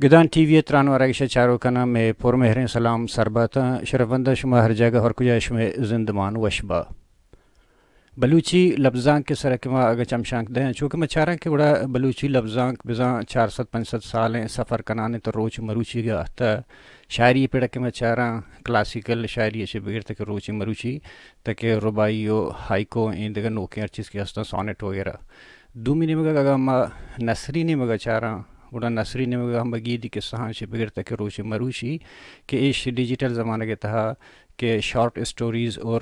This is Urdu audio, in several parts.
گدان ٹی وی تران ورگش چارو کنا میں پر مہریں سلام سرباتا شرفندہ شما ہر جگہ ہر کجاش میں زندمان وشبا بلوچی لفظاں کے سرکما اگر چمشانک دیں چونکہ میں چاہ رہا کہ بڑا بلوچی لفظاں بزاں 400-500 سالیں سفر کنانے تو روچ مروچی گا تا شاعری پیڑا کہ میں چاہ رہا کلاسیکل شاعری ایسے بغیر تک روچی مروچی تک ربائی و ہائیکو این دیگر نوکیں ہر چیز کی ہستا سونٹ وغیرہ دومی نے مگا اگر ہم نثری نے مگا چاہ رہا بڑا نثری نے مگا ہم بگی دی قصہ سے بغیر تک روچی مروچی کہ اس ڈیجیٹل زمانے کے تہا کہ شارٹ اسٹوریز اور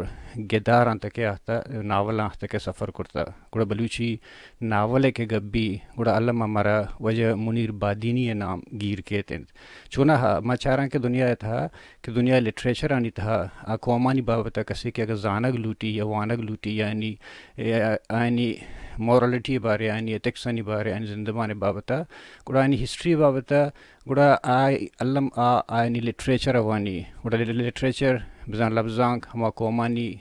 گداراں تک آتا ناولاں تک سفر کرتا گڑا بلوچی ناول کے گبی گڑا علامہ مرا وجہ منیر بادینی نام گیر کے تند چونا میں چاہ رہا کہ دنیا تھا کہ دنیا لٹریچر آنی تھا اقوامانی بابتا کسی کہ اگر زانگ لوٹی یا وانگ لوٹی یعنی مورالٹی بارے یعنی ایتکسانی بارے یعنی زندگان بابتا گڑا یعنی ہسٹری بابتا گڑا علم یعنی لٹریچر وانی گڑا لٹریچر بزان لفظانک ہما قومانی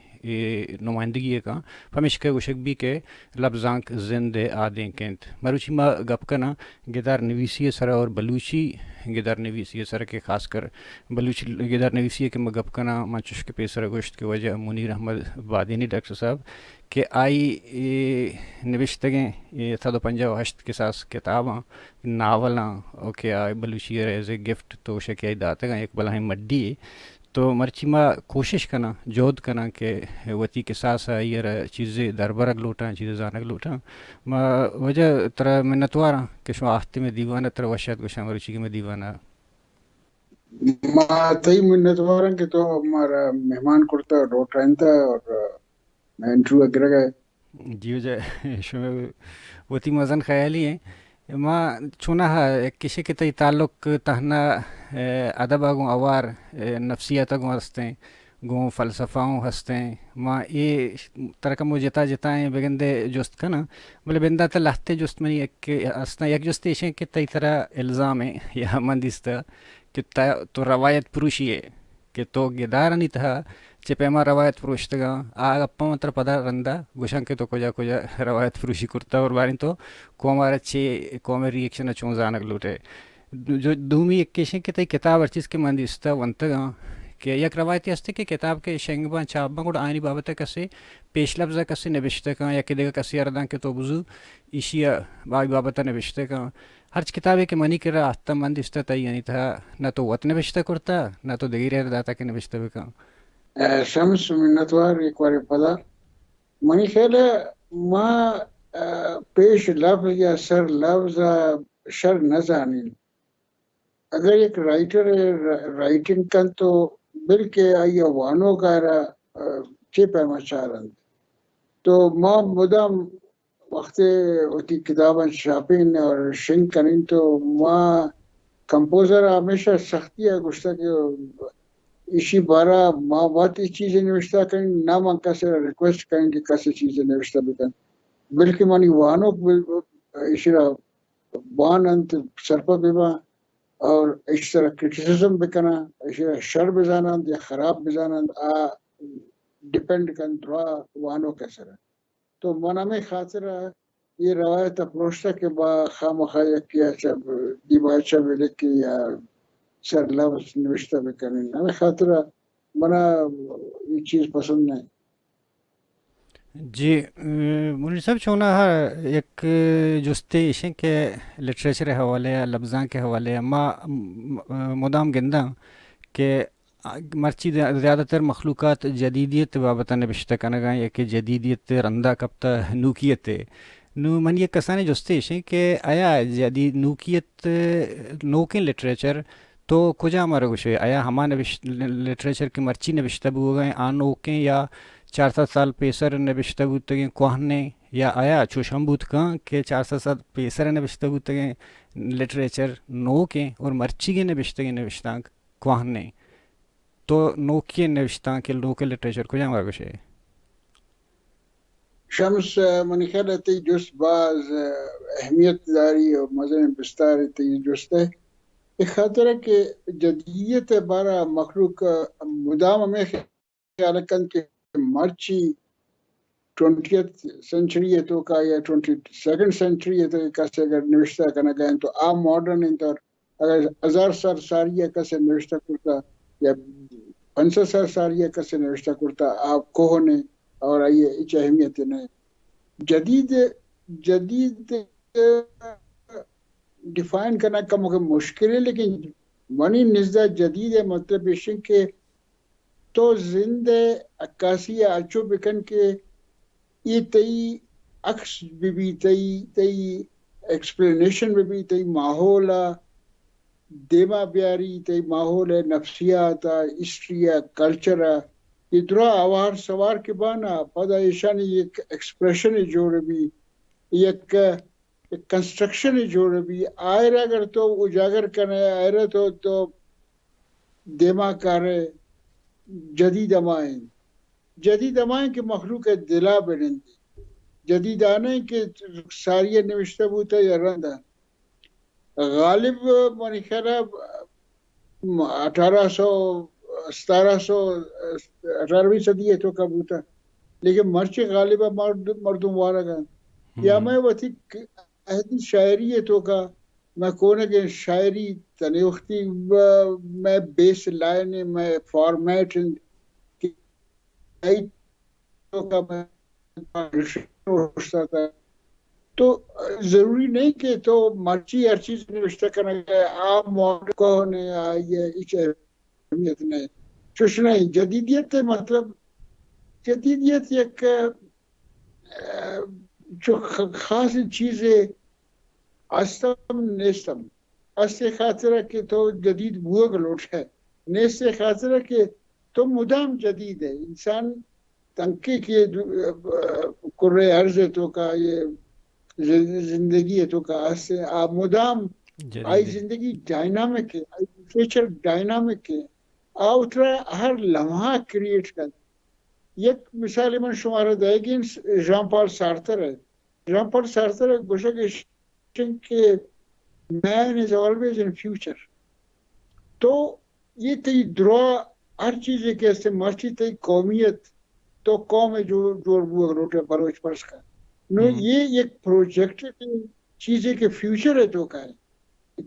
نمائندگی کا ہمیش کے وشک بھی کہ لفظانک زند آدیں کینت مروچی ما گپ کنا گدار نویسی سر اور بلوچی گدار نویسی سر کے خاص کر بلوچی گدار نویسی کے ما گپ کنا ما چشک پیسر گوشت کے وجہ منیر احمد بادینی ڈاکٹر صاحب کہ آئی نبشتگیں 158 کے ساس کتاباں ناولاں اوکے آئی بلوچی ایز اے گفٹ تو شکی آئی داتا ایک بلاہیں مڈی تو مرچی ما کوشش کنا جہد کنا کہ وتی کے ساس آئی چیزیں دربرگ لوٹاں چیزیں زانگ لوٹاں ما وجہ ترہ منتوارا کہ شما آختی میں دیوانا ترہ وشاد گوشا مرچی کی میں دیوانا ما تی منتوارا کہ تو ہمارا مہمان کرتا ڈاکٹر تھا اور میں انٹرو اگر گئے جی وجہ شما وتی مزن خیالی ہیں ما چونا کسی کے تی تعلق تہنا ادب آگوں اوار نفسیات آگوں ہستے گوں فلسفاؤں ہستے ما یہ ترکہ مو جتا جتائیں بگندے جست کنا بلے بندہ تا لہتے جست منی ہستا یک جست ایشیں کہ تی طرح الزام ہے یا مندیستا کہ تو روایت پروشی ہے کہ تو گدارانی تہا چپیما روایت پروشتگا آگ اپا مطر پدا رندہ گوشن کے تو کجا روایت پروشی کرتا اور بارین تو کومار اچھے کومر ریئیکشن اچھوں زانگ لوٹے جو دومی ایک کیشن کے تی کتاب ارچیز کے مندیستا ونتگا کہ یک روایتی ہستے کہ کتاب کے شنگبان چاپبان گوڑ آئینی بابتا کسی پیش لفظہ کسی نبشتہ کان یا کہ دیگا کسی اردان کے تو بزو ایشیا باقی بابتا نبشتہ کان ہرچ کتابے کے منی کرا آتا مندیستا تا یعنی تھا نہ تو وط نبشتہ کرتا نہ تو دیگی رہ داتا کے نبشتہ بکان شمس منتوار ایک بار پدا منی خیال ہے ما پیش لفظ یا سر لفظ شر نزانی اگر ایک رائٹر رائٹنگ کن تو بلکہ آئی وانو گارا چی پیما چارند تو ما مدام وقت ہوتی کتاباں شاپین اور شنگ کنین تو ما کمپوزر ہمیشہ سختی ہے گشتا کہ اسی بارہ ماں باتی چیزیں نوشتہ کریں نہ من کسی ریکویسٹ کریں کہ کسی چیزیں نوشتہ بکن بلکہ منی وانو اشرا وان انت سرپا بیبا اور اس طرح کرٹیسزم بکنا اشرا شر بزانند یا خراب بزانند ڈیپینڈ کن درا وانو کسر تو منا میں خاطر یہ روایت اپروشتا کہ با خام خواہ کیا دیباچہ بلکی یا سر لفظ نوشتہ بکنیں ہمیں خاطر منا یہ چیز پسند نہیں جی منیر صاحب چونا ایک جستیشن کے لٹریچر حوالے لفظاں کے حوالے ما مدام گندہ کہ مرچی زیادہ تر مخلوقات جدیدیت بابتا نبشتہ کنگاں یا کہ جدیدیت رندہ کبتا نوکیت نو من یہ کسانے جستیشن کہ آیا جدید نوکیت نوکیں لٹریچر تو کجا ہمارا گوشے آیا ہما لٹریچر کی مرچی نبشتہ بو گئے آنوکیں یا 400 سال پیسر نبشتہ بوتگیں کوہنے یا آیا چوشم بوت کان کہ 400 سال پیسر نبشتہ بوتگیں لٹریچر نوکیں اور مرچی کے نبشتہ کوہنے تو نوکی نوشتہ کے نوکے لٹریچر کجا ہمارا گوشے شمس منی خیال ہے جس بعض اہمیت داری اور مزن بستار جس ہے ایک خاطر ہے کہ جدیدیت بارہ مخلوق مدام میں خیال کن کہ مرچی 20th سینچری ہے تو کا یا 22nd سینچری ہے تو کسی اگر نوشتہ کرنا گئے تو آپ ماڈرن ان طور اگر 1000 سال ساریہ کسے نوشتہ کرتا یا 500 سال ساریہ کسے نوشتہ کرتا آپ کو نے اور آئیے اچ اہمیت نے جدید ڈیفائن کرنا کم مشکل ہے، لیکن منی نزدہ جدید مطلب اشن کے تو زندہ عکاسی اچو بکن کے یہ تئی عکس بھی تئی ایکسپلینیشن بھی تئی ماحول دیما بیاری تئی ماحول نفسیات ہسٹری کلچر یہ درا آوار سوار کے بانا پدا ایشانی ایک ایکسپریشن جوڑ بھی ایک کنسٹرکشن جوڑ بھی آئر اگر تو اجاگر کرنے آئر تو دیما کارے جدید امائیں کہ مخلوق دلا بنندی جدید آنے کہ ساریہ نوشتہ بوتا یا رندہ غالب منی خیال 1818ویں صدی تو کا بوتا، لیکن مرچی غالبہ مردم وارگا یا میں وطی اہدی شاعری تو کا میں کونے کے شاعری تنیوختی میں بیس لائن میں فارمیٹ تو ضروری نہیں کہ تو مرچی ہر چیز نوشتہ کرنا ہے آپ موڈ کو نے آئیے اچھ اہمیت نہیں چوش نہیں جدیدیت مطلب جدیدیت ایک جو خاص چیزیں استم نیستم اس خاطرہ کہ تو جدید بوگ لوٹ ہے نیست خاطرہ کہ تو مدام جدید ہے انسان تنقی کی کرے عرض تو کا یہ زندگی تو کا سے آپ مدام آئی زندگی ڈائنامک ہے آئی فیچر ڈائنامک ہے اترا ہر لمحہ کریٹ کر یک مثال من شمارہ دے گی جان پال سارتر ہے جان پال سارتر گوشہ کہ man is always in future تو یہ تی درا ہر چیز کیسے مرچی تی قومیت تو قوم ہے جو جوڑ روٹے بلوچ پرس کا نو یہ ایک پروجیکٹ چیزیں کے فیوچر ہے تو کا ہے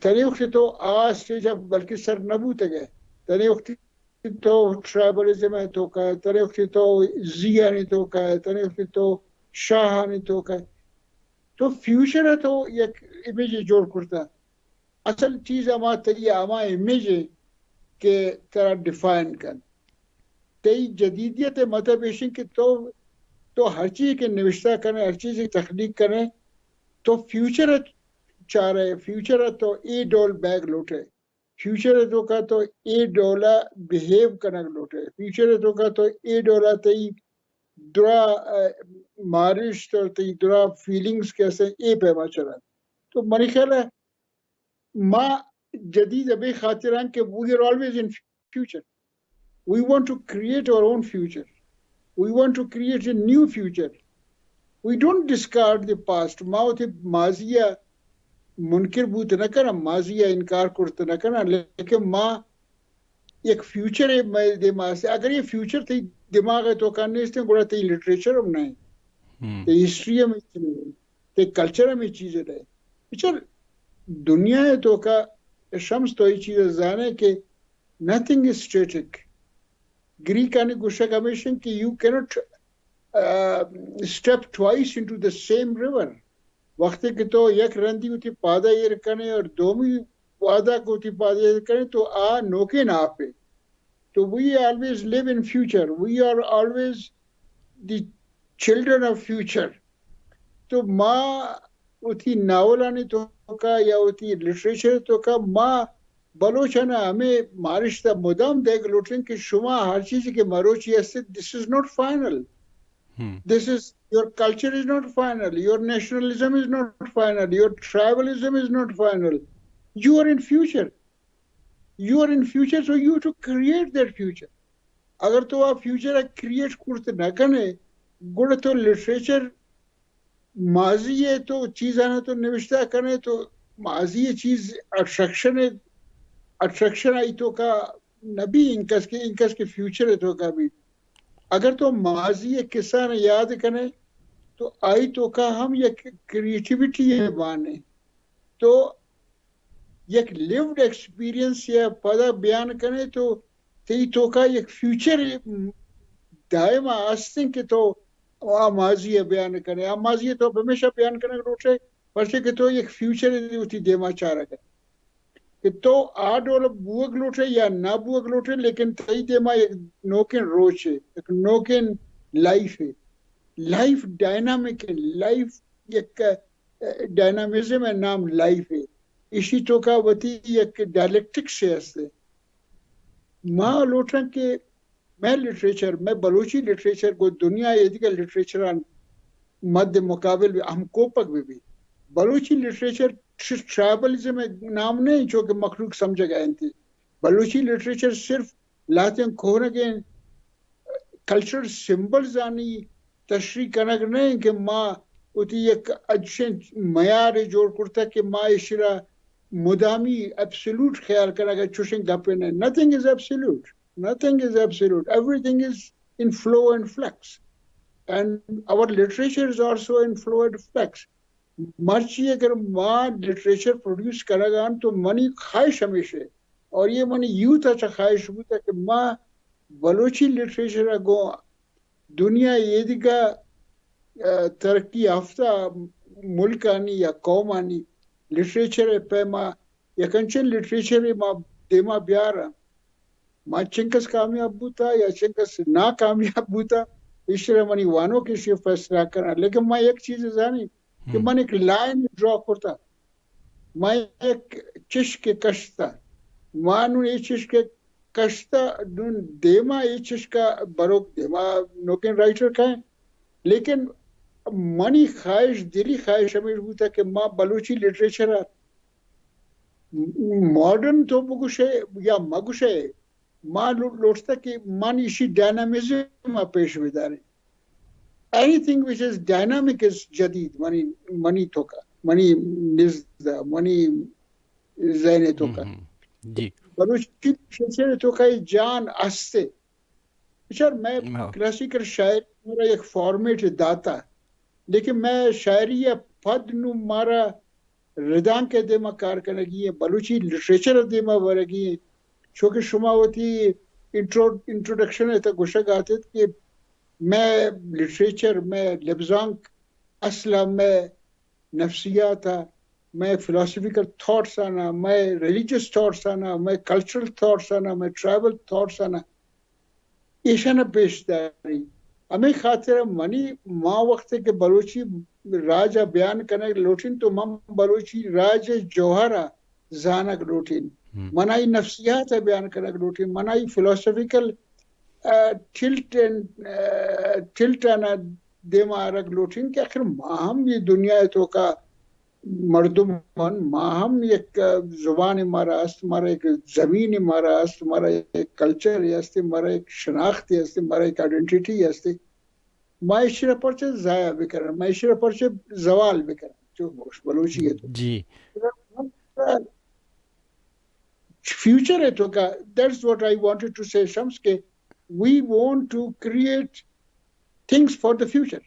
تنی وقت تو آج سے جب بلکہ سر نبوت گئے تنی وقت تو ٹرائبلزم ہے تو کا ہے تنی وقت تو زیانی تو کا ہے تنی وقت تو شاہانی تو کا ہے تو فیوچر ہے تو ایک امیج جوڑ کرتا اصل چیز اما تی اما امیج کہ ترا ڈیفائن کر تی جدیدیت مطلب ایشن کہ تو ہر چیز کے نوشتہ کریں ہر چیز کی تخلیق کریں تو فیوچر چاہ رہے فیوچر تو اے ڈول بیگ لوٹے فیوچر تو کا تو اے ڈولا بیہیو کرنا لوٹے فیوچر تو کا تو اے ڈولا تی درا مارش تو تی درا فیلنگز کیسے اے پیما چلا تو منی خیال ہے ما جدید ابھی خاطران کہ we are always in future. We want to create our own future. We want to create a new future. We don't discard the past. ما ہوتے ماضیہ منکر بوت نہ کرنا ماضیہ انکار کرتے نہ کرنا لیکن ما ایک فیوچر ہے میں دماغ سے اگر یہ فیوچر تھی دماغ ہے تو کرنے اس نے گوڑا تی لٹریچر ہم نہیں تی ہسٹری میں تی کلچر میں چیزیں رہے چل دنیا ہے تو کا شمس تو یہ چیز زانے کہ nothing is static. گریک آنے گوشہ کمیشن کہ you cannot step twice into the same river. وقت کہ تو یک رندی ہوتی پادا یہ رکھنے اور دومی پادا کو ہوتی پادا یہ رکھنے تو نوکے نہ آپے. تو we always live in future. We are always the children of future. تو ماں ہوتی ناولانی تو کا یا ہوتی لٹریچر تو کا ماں بلوچانا ہمیں مارشتہ مدام دیکھ لوٹیں کہ شما ہر چیز کے مروچی ہے this is not final. This is, your culture is not final. Your nationalism is not final. Your tribalism is not final. You are in future. You are in future, so you have to create that future. اگر تو آپ فیوچر کریٹ کرتے نہ کرنے گوڑا تو لٹریچر ماضی ہے تو چیز آنا تو نوشتہ کرنے تو ماضی چیز اٹریکشن آئی تو کا نبی انکس کے فیوچر ہے تو کا بھی اگر تو ماضی قصہ نے یاد کرنے تو آئی تو کا ہم یہ کریٹیویٹی ہے بانے تو یک لیوڈ ایکسپیرینس یا پدا بیان کرے تو تی تو کا یک فیوچر دائما آستن کہ تو ماضی بیان کرے ماضی تو ہمیشہ بیان کرنے روٹے پرچے کہ تو یک فیوچر ہوتی دیما چاہ رہا کہ تو آڈول بوگ لوٹے یا نہ بوگ لوٹے لیکن تی دیما ایک نوکن روچ ہے ایک نوکن لائف ہے لائف ڈائنامک ہے لائف ایک ڈائنامزم ہے نام لائف ہے اسی تو کا وتی ایک ڈائلیکٹک سے ہستے ماں لوٹاں کہ میں لٹریچر میں بلوچی لٹریچر کو دنیا یہ کا لٹریچر مد مقابل ہم کوپک بھی بلوچی لٹریچر ٹرائبلزم نام نہیں جو کہ مخلوق سمجھ گئے تھے بلوچی لٹریچر صرف لاتے کھونے کے کلچر سمبلز آنی تشریح کنک نہیں کہ ماں اتی ایک اجشن معیار جوڑ کرتا کہ ماں اشرا مدامی ایبسولوٹ خیال کرنا کہ چوشن گپے نہیں nothing is absolute nothing is absolute everything is in flow and flux and our literature is also in flow and flux مرچی اگر ماں لٹریچر پروڈیوس کرے گا تو منی خواہش ہمیشہ اور یہ منی یوتھ اچھا خواہش ہوتا کہ ماں بلوچی لٹریچر اگو دنیا یہ دیگا ترقی یافتہ ملک آنی یا قوم آنی لٹریچر پیما یا کنچن لٹریچر ماں دیما بیارا ماں چنکس کامیاب بوتا یا چنکس ناکامیاب بوتا اس طرح منی وانو کی شیف فیصلہ کرنا لیکن میں ایک چیز جانی کہ من ایک لائن ڈرا کرتا میں ایک چشک کشتا مانو یہ چشک کشتا دیما یہ چشکا بروک دیما نوکن رائٹر کہیں لیکن منی خواہش دلی خواہش ہمیں ہوتا کہ ماں بلوچی لٹریچر ماڈرن تو بگوشے یا مگوشے ماں لوٹتا کہ من اسی ڈائنامزم پیش بدارے anything which is dynamic is جدید منی توکا منی نزدہ منی ذہن توکا جی بلوچی لٹریچر توکا جان آستے بچار میں کلاسیکل شاعر میرا ایک فارمیٹ داتا لیکن میں شاعری یا پد نو مارا ردان کے دیما کار کرنگی ہے بلوچی لٹریچر دیما ورگی ہے چونکہ شما ہوتی انٹروڈکشن ہے تا گوشک آتے کہ میں لٹریچر میں لبزانک اصلا میں نفسیات میں فلسفیکل تھاٹس آنا میں ریلیجیس تھاٹس آنا میں کلچرل تھاٹس آنا میں ٹرائبل تھاٹس آنا ایشانا پیش داری ہمیں خاطر منی ماں وقت ہے کہ بلوچی راجہ بیان کرنے لوٹین تو ماں بلوچی راج جوہرہ زانک لوٹین منائی نفسیات بیان کرنے لوٹین منائی فلسفیکل ٹلٹانا دیما رگ لوٹین کہ آخر ماہم یہ دنیا تو کا مردم ماہم ایک زبان ہمارا است ہمارا ایک زمین ہمارا است ہمارا ایک کلچر ہے ہمارا ایک شناخت ہے ہمارا ایک آئیڈینٹیٹی ہے معاشرہ پر سے ضائع بھی کرنا معاشرہ پر سے زوال بھی کرنا جو بلوچی ہے تو جی فیوچر ہے تو کا that's what I wanted to say Shams کے we want to create things for the future.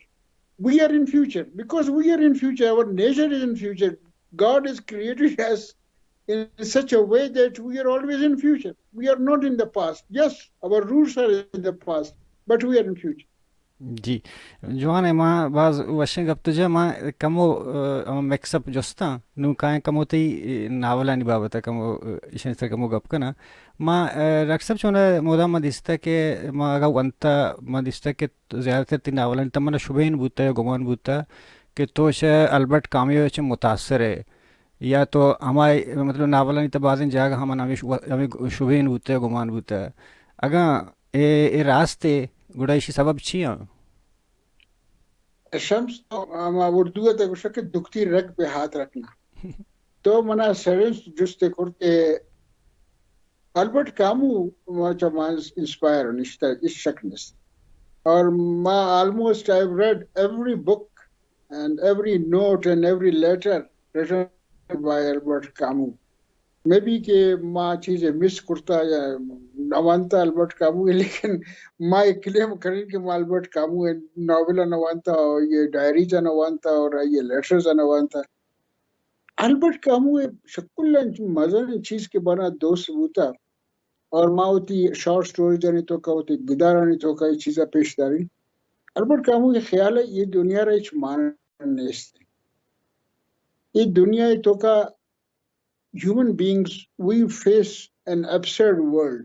We are in future. Because we are in future, our nature is in future. God has created us in such a way that we are always in future. We are not in the past. Yes, our roots are in the past, but we are in future. جی جوان ما بعض وشنگ اب تجھے ما کمو مکس اپ جوستا نو کائیں کمو تی ناولانی بابتا کمو اشن سے کمو گپ کنا ما رقصب چونا مودا ما دیستا کہ ما اگا وانتا ما دیستا کہ زیادہ تر تی ناولانی تمنا شبین بوتا یا گمان بوتا کہ توش البرٹ کامیو چھ متاثر ہے یا تو ہمارے مطلب ناولانی تبازن جاگا ہمیں شبین بوتا ہے گمان بوتا ہے اگا اے راستے گڑائشی سبب چیاں شمس تو اردو تک شک دکھتی رگ پہ ہاتھ رکھنا تو منا سرنس جستے کرتے البرٹ کامو چما انسپائر نشتا اس شکنس اور ما almost I've read every book and every note and every letter written by Albert Camus. Maybe کہ ماں چیزیں مس کرتا یا نوانتا البرٹ کامو ہے لیکن ماں کلیم کریں کہ ماں البرٹ کامو ہے ناولہ نوانتا اور یہ ڈائری جا نوانتا اور یہ لیٹرز نوانتا البرٹ کامو شکل مزن چیز کے بنا دوست بوتا اور ما ہوتی شارٹ سٹوری جانے تو کا ہوتی گدارانی تو کا یہ چیزیں پیش داری. البرٹ کامو کے خیال ہے یہ دنیا رہی مان نیست یہ دنیا تو کا human beings we face an absurd world.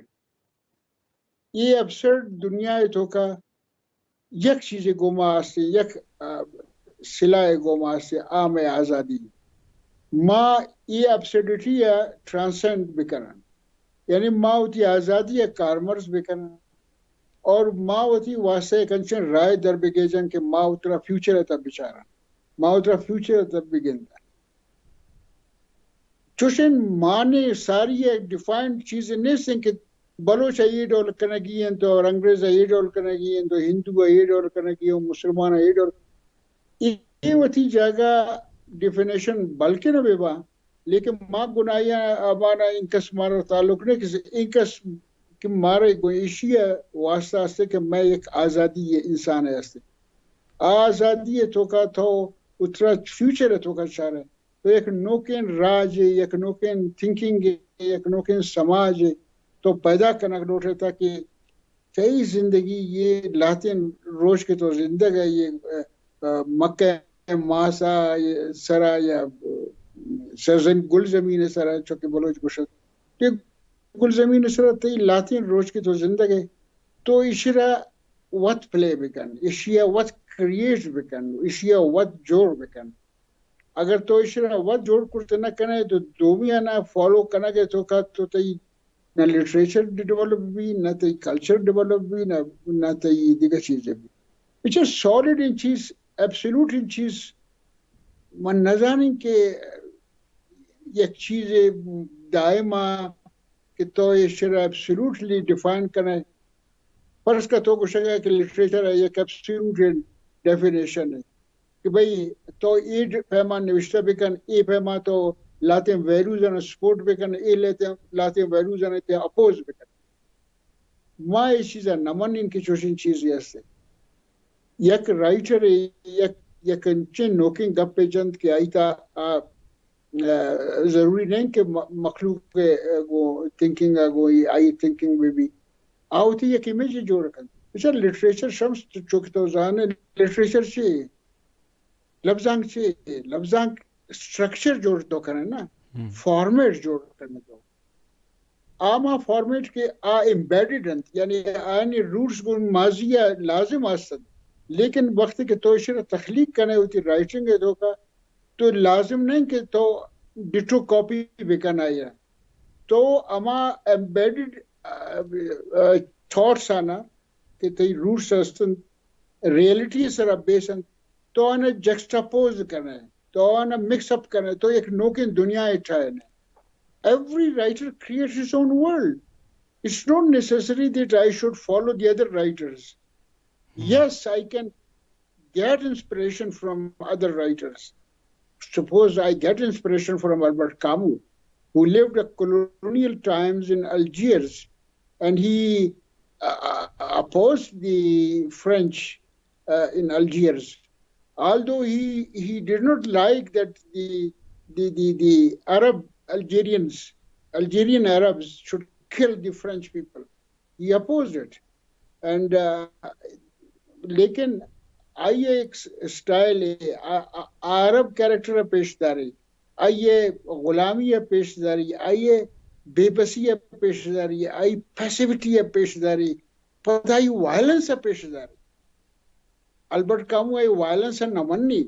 یہ absurd دنیا تو کا یک چیزیں گوما سے یک سلائے گوما سے عام آزادی ما یہ absurdity یا ٹرانسینڈ بکنا یعنی ما ہوتی آزادی یا کارمرز بکنا اور ما ہوتی واسطے کنچن رائے در بگیجن کہ ما اترا فیوچر ہے تب بیچارہ ما اترا فیوچر ہے تب بگندا چوشن مانے ساری ایک ڈیفائنڈ چیزیں نہیں سن کہ بلوچ یہ ڈول کنگی ہیں تو اور انگریز یہ ڈول کنگی ہیں تو ہندو یہ ڈول کنگی ہیں مسلمان یہ ڈول یہ وتی جگہ ڈیفینیشن بلکہ نہ بیبا لیکن ماں گناہیاں ابانا انکس مارا تعلق نہیں کسی انکس کہ مارے گوشی واسطہ سے کہ میں ایک آزادی انسان ہے استے آزادی تو کا تو اترا فیوچر ہے تو کا چاہ رہے تو ایک نوکین راج ہے ایک نوکین تھنکنگ ہے ایک نوکین سماج ہے تو پیدا کرنا لوٹے تھا کہ کئی زندگی یہ لاطین روز کے تو زندگی ہے یہ مکہ ماسا سرا یا سرزن گل زمین سرا چونکہ بلوچ گشت گل زمین سرا تی لاطین روز کی تو زندگی تو اشرا وقت پلے بکن اشیا وقت کریٹ بکن اشیا وقت جوڑ بکن اگر تو اشرا وقت جوڑ کرتے نہ کنے تو دومیاں نہ فالو کرنا گے تو کا تو تی نہ لٹریچر ڈیولپ بھی نہ تی کلچر ڈیولپ بھی نہ تی دیگر چیزیں بھی اچھ سالڈ ان چیز ایبسولوٹ ان چیز من نہ جانی کہ یک چیز دائمہ کہ تو یہ شرح ایبسولوٹلی ڈیفائن کرنے پر اس کا تو کچھ ہے کہ لٹریچر ہے یک ایبسولوٹ ڈیفینیشن ہے کہ بھئی تو یہ پیمان نوشتہ بکن یہ پیمان تو لاتے ہیں ویلیوز ہیں سپورٹ بکن یہ لیتے ہیں لاتے ہیں ویلیوز ہیں اپوز بکن ماں یہ چیزیں نمن ان کی چوشن چیز یہ سے یک رائٹر یک انچن نوکنگ گپ پہ جند کہ آئی تا ضروری نہیں کہ مخلوق وہ تھنکنگ آئی تھنکنگ میں بھی آوتی یک امیج جو رکھن اچھا لٹریچر شمس چوکی تو زانے لٹریچر چیئے لفظانگ چیئے لفظانگ سٹرکچر جوڑ تو کرنے نا فارمیٹ جوڑ کرنے تو آما فارمیٹ کے امبیڈڈ انت یعنی آئینی روٹس کو ماضی لازم آستد لیکن وقت کے تو اشرا تخلیق کرنے ہوتی رائٹنگ ہے تو کا تو لازم نہیں کہ تو ڈیٹو کاپی بکن آیا تو اما امبیڈڈ تھاٹس آنا کہ تی روٹس استن ریئلٹی سر بیسن تو آنا جکسٹاپوز کرنے تو آنا مکس اپ کرنے تو ایک نوکن دنیا اٹھائے every writer creates his own world. It's not necessary that I should follow the other writers. Yes, I can get inspiration from other writers. Suppose I get inspiration from Albert Camus, who lived at colonial times in Algiers, and he opposed the French in Algiers. Although he did not like that the Algerian Arabs should kill the French people. He opposed it. And لیکن آئیے ایک سٹائل ہے عرب کریکٹر پیش داری آئیے غلامی پیش داری آئیے بے بسی پیش داری آئی پیسیوٹی پیش داری پتہ ہی وائلنس پیش داری البرٹ کامو آئی وائلنس نہ مننی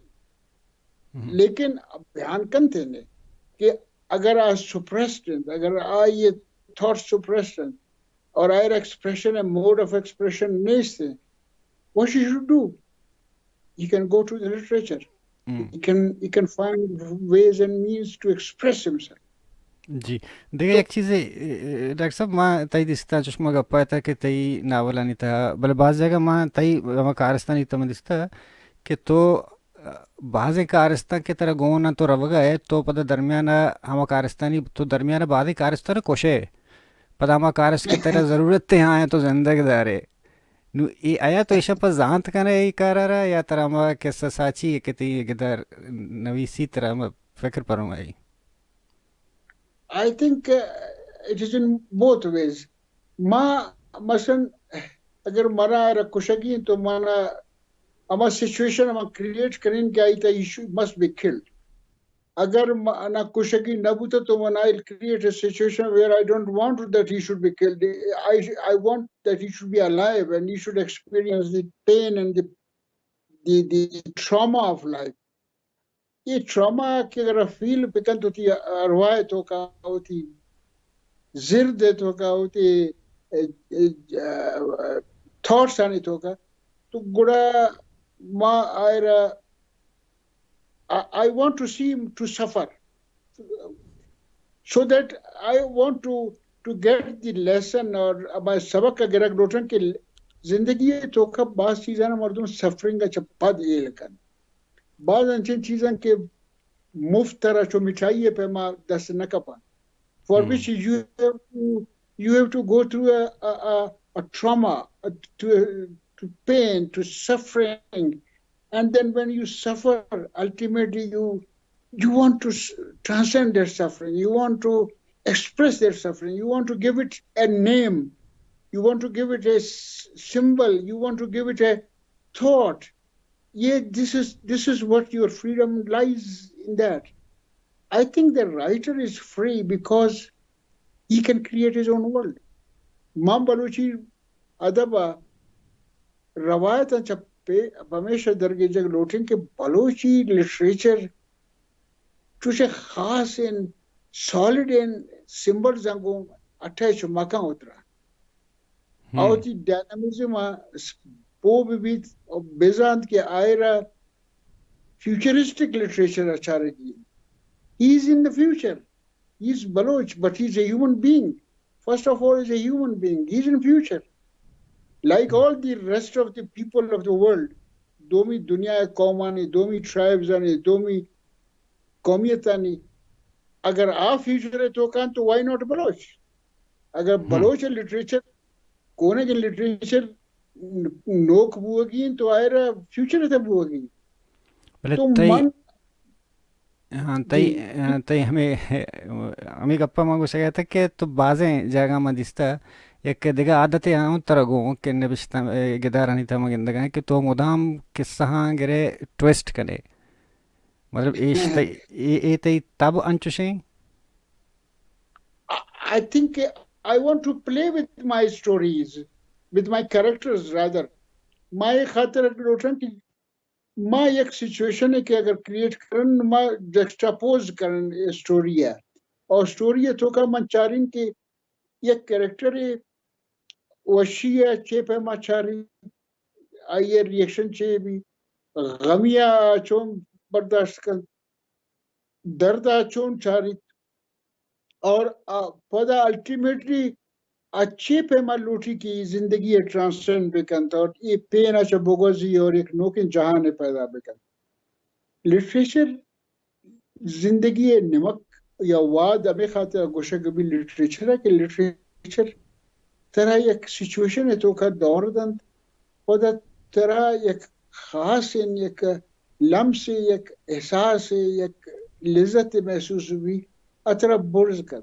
لیکن بیان کن تھے نے کہ اگر آ سپریسڈ اگر آئیے تھاٹ سپریسڈ اور آئر ایکسپریشن موڈ آف ایکسپریشن نہیں سے what he should do? He can go to the literature. He can find ways and means to express himself. جی دیکھیں ایک چیز ڈاکٹر صاحب ماں تئی دستا چشمہ گپا تھا کہ تئی ناول نہیں تھا بلے بعض جگہ ماں تئی ہمیں کارستانی تمہیں دستا کہ تو بعض کارستان کی طرح گونا تو روگا ہے تو پتہ درمیانہ ہمیں کارستانی تو درمیانہ بعض کارستان کوشے پتہ ہمیں کارست کی طرح ضرورت تھے ہاں تو زندگی دارے نو ای آیا تو ایشا پر زانت کنے ای کار رہا یا ترہ ہمیں کیسا ساچی ہے کہ تی گدار نویسی طرح ہمیں فکر پروں آئی I think it is in both ways. ما مثلا اگر مانا کشگی تو مانا اما سچویشن اما کریٹ کریں کہ آئی تا he must be killed. اگر مانا کشگی نہ بوتا تو مانا I'll create a situation where I don't want that he should be killed. I want that he should be alive and he should experience the pain and the trauma of life. یہ ٹراما کی اگر فیل پکن ہوتی روایت ہو کا ہوتی زرد تو کا ہوتی تھاٹس آنی تو کا تو گڑا ما آئرا I want to see him to suffer so that I want to get the lesson اور اب سبق کا گرک روٹن کہ زندگی تو کا بعض چیزیں مردم سفرنگ کا چپا دیے لکن بعض انچین چیزیں کہ مفت طرح چو مٹھائی پہ ما دست نہ کپا for which you have to go through a trauma, to pain, to suffering, and then when you suffer, ultimately you want to transcend their suffering, you want to express their suffering, you want to give it a name, you want to give it a symbol, you want to give it a thought. Yeah, this is what your freedom lies in that. I think the writer is free because he can create his own world. مام بلوچی ادب روایت چپے ہمیشہ درگے جگ لوٹیں کہ بلوچی لٹریچر چوچے خاص ان سالڈ ان سمبل زنگوں اٹھائش مکان اترا آوتی ڈائنامزم پو بھی بیزاند کے آئرہ futuristic literature اچھا رہی. He is in the future. He is Baloch, but he is a human being. First of all, he is a human being. He is in future. Like all the rest of the people of the world, دومی دنیا قومانی, دومی tribesانی, دومی قومیتانی, اگر آپ future ہے تو کان تو why not Baloch? اگر Baloch literature, کونے کے literature نوک بوگین تو آئرہ future ہے بوگین. تئی ہمیں گپا مانگو سکیا تھا کہ تو بازیں جگہ مدستہ یک دیگه عادتیں آؤں ترگوں کہ نبشتہ گدارانی تھا مگندگاں کہ تو مدام قصہ گرے ٹویسٹ کرے مطلب اے تی تب انچوشیں. I think I want to play with my stories, with my characters rather. My خاطر روٹن کہ ماں ایک سچویشن ہے کہ اگر کریٹ کرن ماں جسٹاپوز کرن اسٹوری ہے اور اسٹوری ہے تو کا من چارین کہ ایک کریکٹر ہے وشی ہے چیپ ہے ماں چاری آئیے ریئیکشن چے بھی غمیہ چون برداشت کر دردہ چون چاری اور پدا الٹیمیٹلی اچھے پہ ماں لوٹی کی زندگی ٹرانسفرنڈ بکن اور یہ پین اچھا بگوزی اور ایک نوکن جہان پیدا بکن. لٹریچر زندگی نمک یا واد ہمیں خاطر گوشہ کبھی لٹریچر ہے کہ لٹریچر طرح ایک سچویشن ہے تو کا دور دند پدا طرح ایک خاص ایک لمس ایک احساس ایک لذت محسوس ہوئی اطرح برز کر.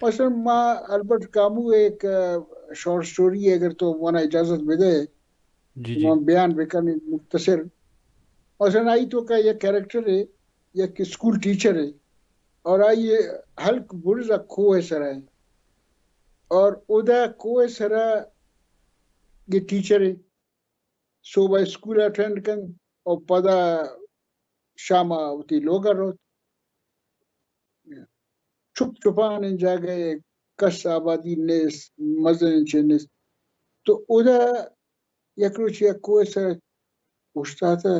مثلا ماں البرٹ کامو ایک شارٹ سٹوری ہے اگر تو مانا اجازت بھی دے ماں بیان بکن مختصر. مثلا آئی تو کا یہ کریکٹر ہے ایک اسکول ٹیچر ہے اور آئی حلق برزا کوہ سرا ہے اور ادا کوہ سرا یہ ٹیچر ہے صوبہ اسکول اٹینڈ کن اور پدا شامہ ہوتی لوگا روت چھپ چھپان ان جا گئے کس آبادی نیس مزن چینس تو ادا یک روچ یک کوئے سر پوچھتا تھا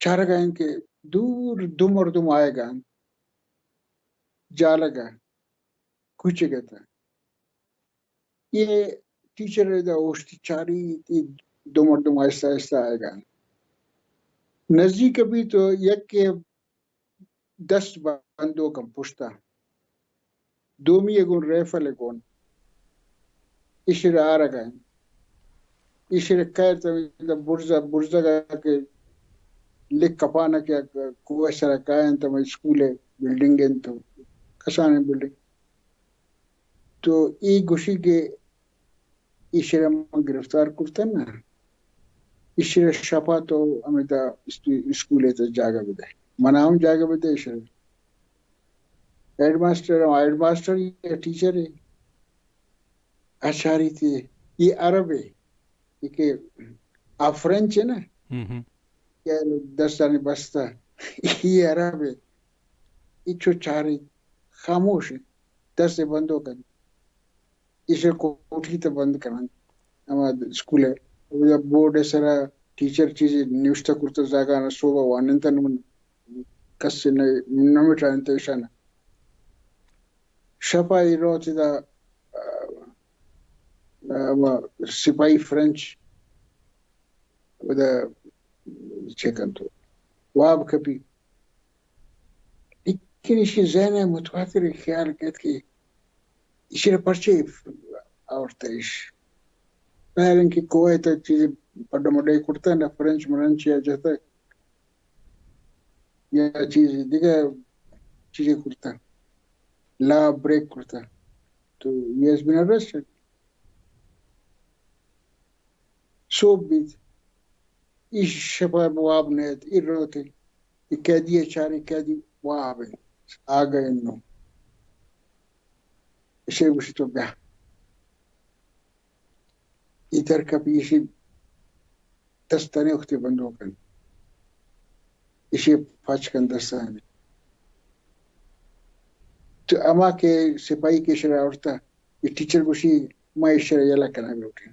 چارہ گئیں کہ دور دم اور دم آئے گا جا لگا کچھ گئے تھا یہ ٹیچر ہے دا اوشتی چاری تی دم اور دم آہستہ آہستہ آئے گا نزدیک بھی تو یک کے 10 بندوں کا پشتا دومی اگون ریفل اگون اشیر آ رہا گئے اشیر کہر تا برزا گا کہ لکھ کپانا کیا کوئی سر کائن تو میں اسکول ہے بلڈنگ تو کسان بلڈنگ تو ای گوشی کے ایشرا گرفتار کرتا نا ایشرا شپا تو ہمیں تا اسکول ہے تو جاگا بدائے مناؤں جاگا بدائے ایشرا ہیڈ ماسٹر یا ٹیچر ہے اشاری تھی یہ عرب ہے یہ کہ آپ فرینچ ہے نا کیا دستانی بستا یہ عرب ہے یہ چھو چاری خاموش ہے دس سے بند ہو کر اسے کوٹھی تو بند کرنا ہمارا اسکول ہے بورڈ ہے سرا ٹیچر چیزیں نبشتہ کرتا زاگانا صوبہ واننتا کس سے نمیٹا انتشانا شپائی رو تھی دا سپاہی فرینچ ودا چیکن تو واب کبھی لیکن اسی ذہن ہے متواتر خیال کہت کہ اسی پرچے آورتائش پہلے ان کی کوئی تا چیزیں پڑھا مڈائی کرتا ہے نا فرینچ مرنچ یا جاتا ہے یا چیزیں دیگر چیزیں کرتا لا بریک کرتا تو یہ has been arrested سوپ بیت ایش شپا واب نیت ای روتے ای قیدی چاری قیدی واب ہے آگا انہوں اسے گوشی تو بیا ادھر کبھی اسی دستانے اختی بندوں کن اسے پاچ کن دستانے تو اما کے سپاہی کے شرع اورتا یہ ٹیچر گوشی ما شرع یلا کنا گوٹی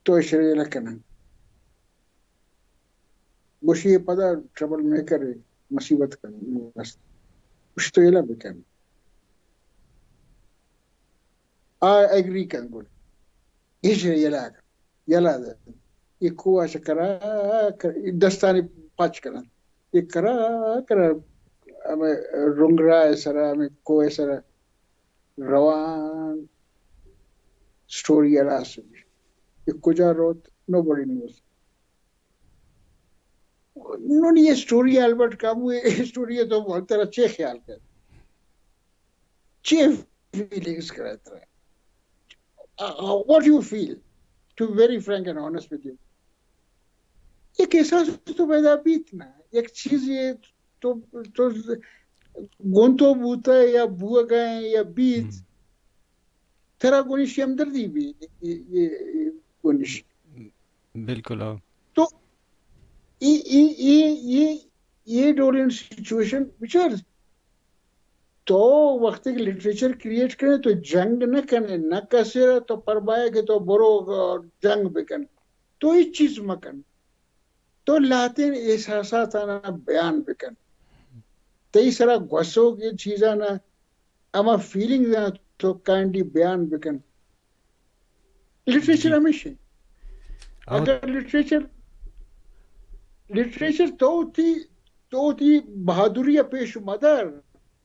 تو شرع یلا کنا گوشی یہ پدا ٹربل میکر ہے مصیبت کنا بس گوشی تو یلا بکن I agree کن گوڑی یہ شرع یلا دا یہ کوہ شکرا دستانی پاچ کنا یہ کرا ہمیں رنگ رہا ہے سرا ہمیں کوئی سرا روان سٹوری علا سبھی یہ کجا روت nobody knows انہوں نے یہ سٹوری البرٹ کامو یہ سٹوری ہے تو بہت طرح چے خیال کر چے فیلنگز کراتا ہے what you feel to be very frank and honest with you ایک احساس تو پیدا بیتنا ایک چیز یہ تو گونتو بوتا ہے یا بوا گئے یا بیت تیرا گونیشی ہمدردی بھی یہ گونیشی بالکل تو یہ ڈورین سچویشن بچار تو وقت ایک لٹریچر کریٹ کریں تو جنگ نہ کریں نہ کسے تو پربائے کہ تو برو جنگ بکن تو اس چیز مکن تو لاتے احساسات آنا بیان بکن تئی سرا گوسو کی چیزاں نا اما فیلنگ تو کائنڈلی بیان بکن لٹریچر ہمیشہ اگر لٹریچر تو تھی بہادری پیش مدر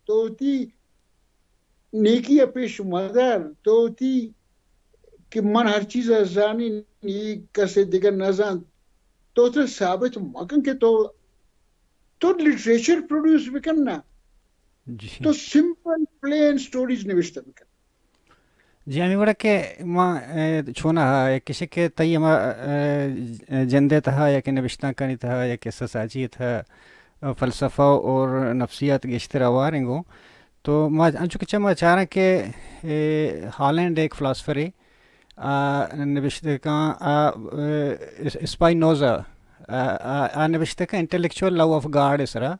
تو تھی نیکی پیش مدر تو تھی کہ من ہر چیز زانی کسے دیگر نزان تو ثابت مکن کے تو لٹریچر پروڈیوس بکن نا تو سمپل پلین سٹوریز نوشتہ بکن جی ہمیں بڑا کہ ماں چھونا ہے کسی کے تئی ہما جندے تھا یا کہ نبشتہ کرنی تھا یا کہ سساجی تھا فلسفہ اور نفسیات کے اشتراواریں گو تو ماں چونکہ چاہ چاہ رہا کہ ہالینڈ ایک فلاسفر ہے نبشتہ کا اسپائی نوزا نبشتہ کا انٹلیکچوئل لو آف گاڈ اس طرح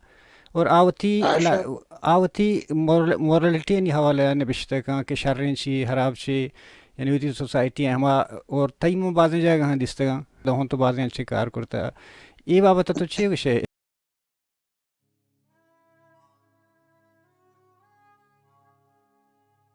اور آوتی مورلٹی یعنی حوالہ نبشتہ کا کہ شررین چی حراب چی یعنی ہوتی سوسائٹی ہما اور تیموں بازیں جائے گا دستگاں دہون تو بازیں اچھے کار کرتا یہ بابت تو چی وشے